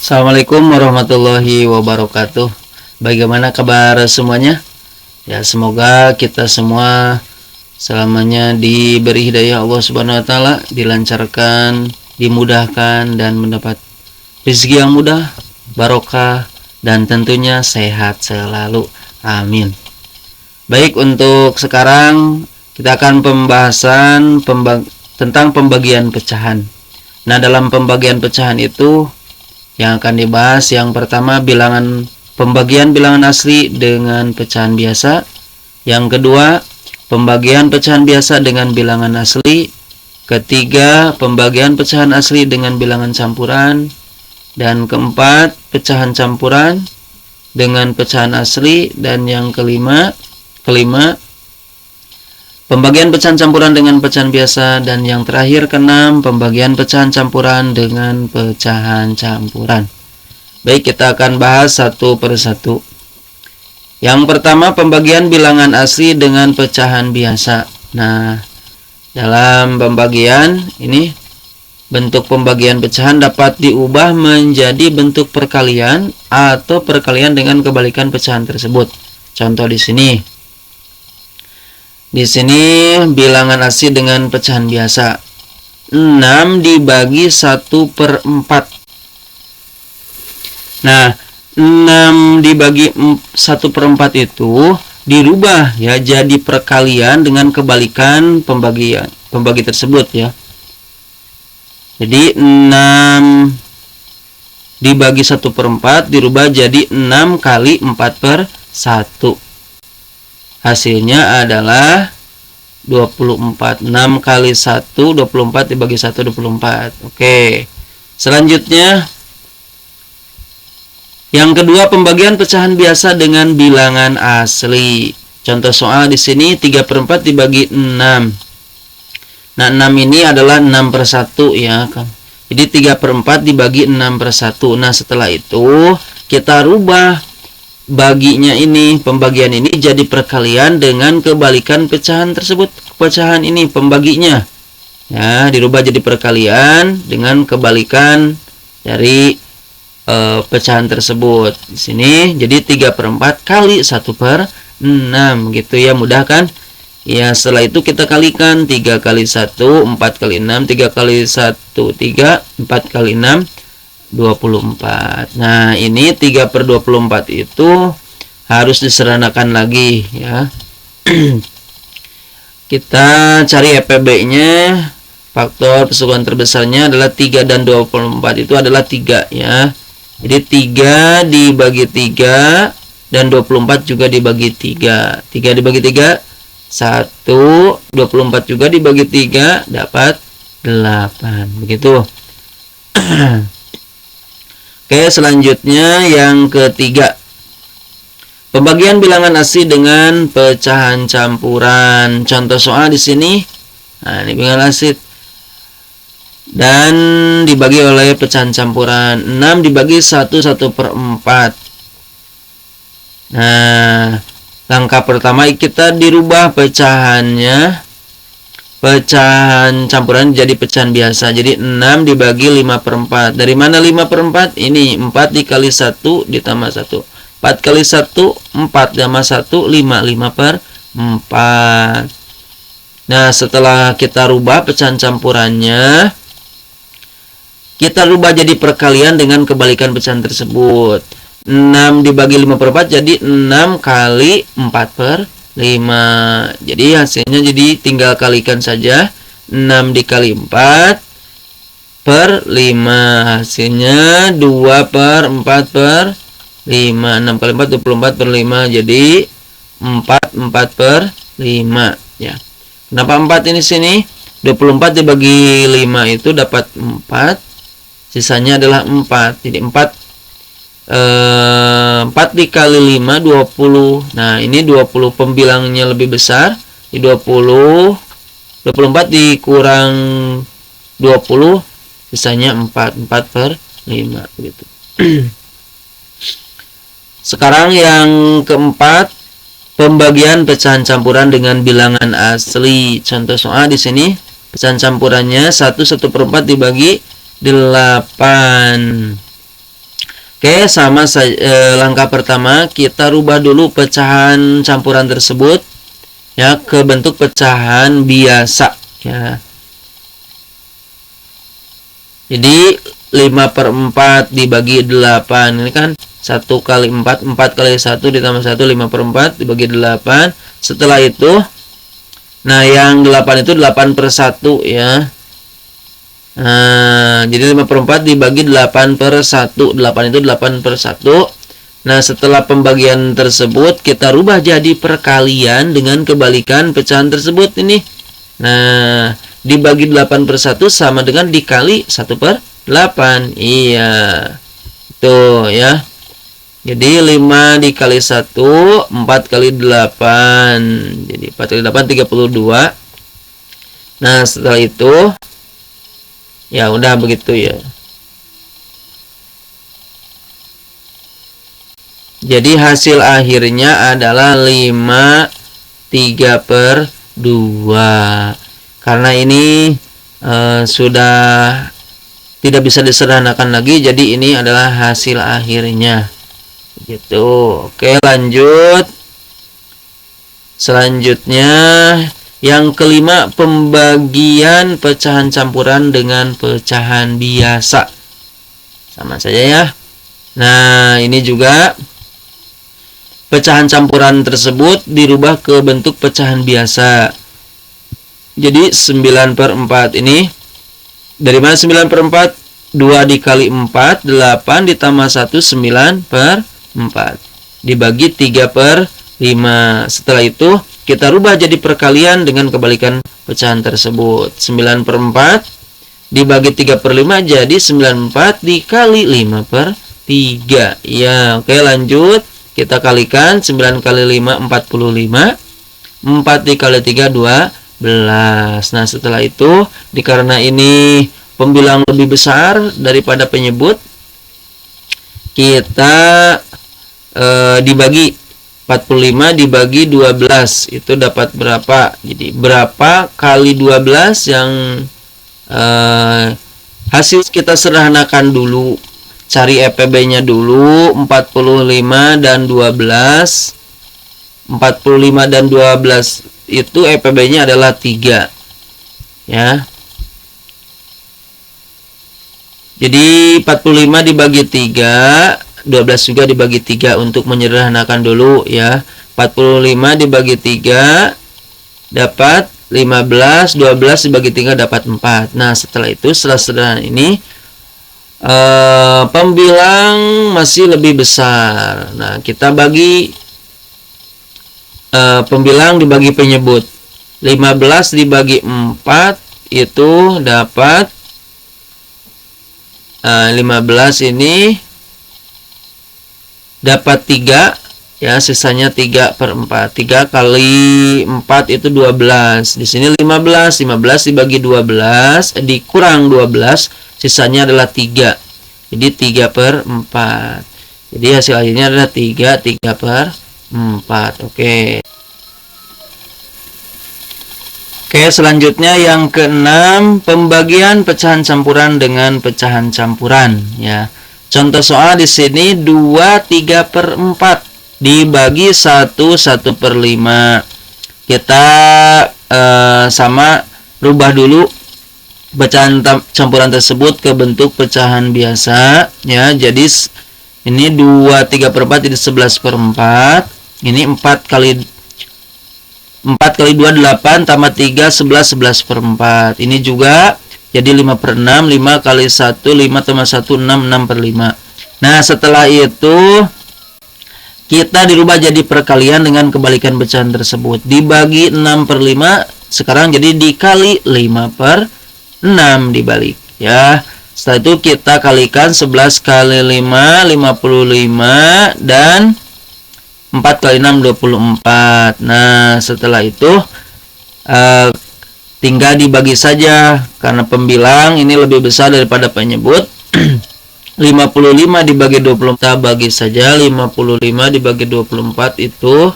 Assalamualaikum warahmatullahi wabarakatuh. Bagaimana kabar semuanya? Ya, semoga kita semua selamanya diberi hidayah Allah Subhanahu wa taala, dilancarkan, dimudahkan dan mendapat rezeki yang mudah, barokah dan tentunya sehat selalu. Amin. Baik, untuk sekarang kita akan pembahasan tentang pembagian pecahan. Nah, dalam pembagian pecahan itu yang akan dibahas yang pertama pembagian bilangan asli dengan pecahan biasa. Yang kedua, pembagian pecahan biasa dengan bilangan asli. Ketiga, pembagian pecahan asli dengan bilangan campuran. Dan keempat, pecahan campuran dengan pecahan asli. Dan yang kelima, pembagian pecahan campuran dengan pecahan biasa. Dan yang terakhir, keenam, pembagian pecahan campuran dengan pecahan campuran. Baik, kita akan bahas satu persatu. Yang pertama, pembagian bilangan asli dengan pecahan biasa. Nah, dalam pembagian ini, bentuk pembagian pecahan dapat diubah menjadi bentuk perkalian atau perkalian dengan kebalikan pecahan tersebut. Contoh di sini. Di sini bilangan asli dengan pecahan biasa. 6 dibagi 1/4. Nah, 6 dibagi 1/4 itu dirubah ya jadi perkalian dengan kebalikan pembagi tersebut ya. Jadi 6 dibagi 1/4 dirubah jadi 6 kali 4/1. Hasilnya adalah 24. 6 kali 1, 24 dibagi 1, 24. Oke. Selanjutnya, yang kedua, pembagian pecahan biasa dengan bilangan asli. Contoh soal di sini 3/4 dibagi 6. Nah, 6 ini adalah 6/1 ya kan. Jadi 3/4 dibagi 6/1. Nah, setelah itu kita rubah baginya ini, pembagian ini jadi perkalian dengan kebalikan pecahan tersebut. Pecahan ini pembaginya ya dirubah jadi perkalian dengan kebalikan dari pecahan tersebut. Di sini jadi 3/4 kali 1/6 gitu ya, mudah kan? Ya, setelah itu kita kalikan 3 kali 1 4 kali 6, 3 kali 1 3, 4 kali 6 24. Nah, ini 3/24 itu harus diseranakan lagi ya. Kita cari EPB-nya. Faktor persatuan terbesarnya adalah 3 dan 24 itu adalah 3 ya. Jadi 3 dibagi 3 dan 24 juga dibagi 3. 3 dibagi 3 1, 24 juga dibagi 3 dapat 8. Begitu. Oke, selanjutnya yang ketiga. Pembagian bilangan asli dengan pecahan campuran. Contoh soal di sini. Nah, ini bilangan asli dan dibagi oleh pecahan campuran. 6 dibagi 1, 1/4. Nah, langkah pertama kita dirubah pecahannya. Pecahan campuran jadi pecahan biasa. Jadi 6 dibagi 5/4. Dari mana 5/4? Ini 4 dikali 1 ditambah 1. 4 kali 1 4 tambah 1 5. 5/4. Nah, setelah kita rubah pecahan campurannya, kita rubah jadi perkalian dengan kebalikan pecahan tersebut. 6 dibagi 5/4 jadi 6 kali 4/5. Jadi hasilnya jadi tinggal kalikan saja. 6 dikali 4/5. Hasilnya 2/4/5. 6 kali 4 24/5. Jadi 4/5 ya. Kenapa 4 ini sini? 24 dibagi 5 itu dapat 4. Sisanya adalah 4. Jadi 4 dikali 5 20. Nah, ini 20 pembilangnya lebih besar. Di 24 dikurang 20 sisanya 4/5 gitu. Sekarang yang keempat, pembagian pecahan campuran dengan bilangan asli. Contoh soal di sini pecahan campurannya 1/4 dibagi 8. Oke, sama saja, langkah pertama kita rubah dulu pecahan campuran tersebut ya ke bentuk pecahan biasa ya. Jadi 5/4 dibagi 8 ini kan 1 kali 4, 4 kali 1 ditambah 1, 5/4 dibagi 8. Setelah itu, nah yang 8 itu 8/1 ya. Nah, jadi 5/4 dibagi 8/1, 8 itu 8/1. Nah, setelah pembagian tersebut kita rubah jadi perkalian dengan kebalikan pecahan tersebut ini. Nah, dibagi 8/1 sama dengan dikali 1/8. Iya. Tuh ya. Jadi 5 dikali 1, 4 kali 8. Jadi 4 kali 8 32. Nah, setelah itu ya udah begitu ya. Jadi hasil akhirnya adalah 5 3/2. Karena ini sudah tidak bisa disederhanakan lagi, jadi ini adalah hasil akhirnya. Gitu. Oke, lanjut. Selanjutnya yang kelima, pembagian pecahan campuran dengan pecahan biasa. Sama saja ya. Nah, ini juga pecahan campuran tersebut dirubah ke bentuk pecahan biasa. Jadi 9/4 ini dari mana 9/4? 2 dikali 4, 8 ditambah 1, 9/4 dibagi 3/5. Setelah itu kita rubah jadi perkalian dengan kebalikan pecahan tersebut. 9/4 dibagi 3/5 jadi 94 dikali 5/3. Ya, oke, lanjut. Kita kalikan 9 kali 5 45. 4 dikali 3 12. Nah, setelah itu karena ini pembilang lebih besar daripada penyebut, kita dibagi 45 dibagi 12 itu dapat berapa? Jadi berapa kali 12 yang hasil kita sederhanakan dulu. Cari EPB-nya dulu, 45 dan 12. 45 dan 12 itu EPB-nya adalah 3. Ya. Jadi 45 dibagi 3, 12 juga dibagi 3 untuk menyederhanakan dulu ya. 45 dibagi 3 dapat 15, 12 dibagi 3 dapat 4. Nah, setelah itu setelah sederhana ini pembilang masih lebih besar. Nah, kita bagi pembilang dibagi penyebut. 15 dibagi 4 itu dapat 15 ini dapat 3 ya, sisanya 3/4. 3 kali 4 itu 12. Di sini 15 dibagi 12 dikurang 12, sisanya adalah 3. Jadi 3/4. Jadi hasil akhirnya adalah 3/4. Oke. Oke, selanjutnya yang keenam, pembagian pecahan campuran dengan pecahan campuran ya. Contoh soal di sini 2 3/4 dibagi 1 1/5. Kita sama rubah dulu pecahan campuran tersebut ke bentuk pecahan biasa ya. Jadi ini 2 3/4 jadi 11/4. Ini 4 kali 2 8 tambah 3 11 11/4. Ini juga jadi 5/6. 5 kali 1 5 tambah 1 6 6/5. Nah, setelah itu kita dirubah jadi perkalian dengan kebalikan pecahan tersebut. Dibagi 6/5 sekarang jadi dikali 5/6 dibalik ya. Setelah itu kita kalikan 11 kali 5 55 dan 4 kali 6 24. Nah, setelah itu tinggal dibagi saja karena pembilang ini lebih besar daripada penyebut. 55 dibagi 20 kita bagi saja. 55 dibagi 24 itu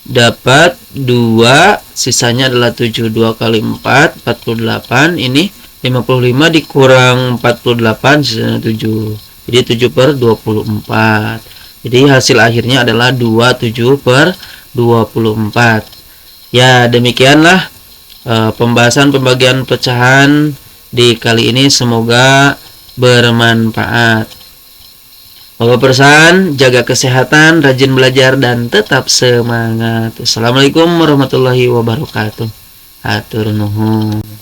dapat 2, sisanya adalah 7. 2 kali 4 48. Ini 55 dikurang 48 sisanya 7. Jadi 7/24. Jadi hasil akhirnya adalah 27/24. Ya, demikianlah pembahasan pembagian pecahan di kali ini, semoga bermanfaat. Bapak Persan, jaga kesehatan, rajin belajar, dan tetap semangat. Assalamualaikum warahmatullahi wabarakatuh. Hatur nuhun.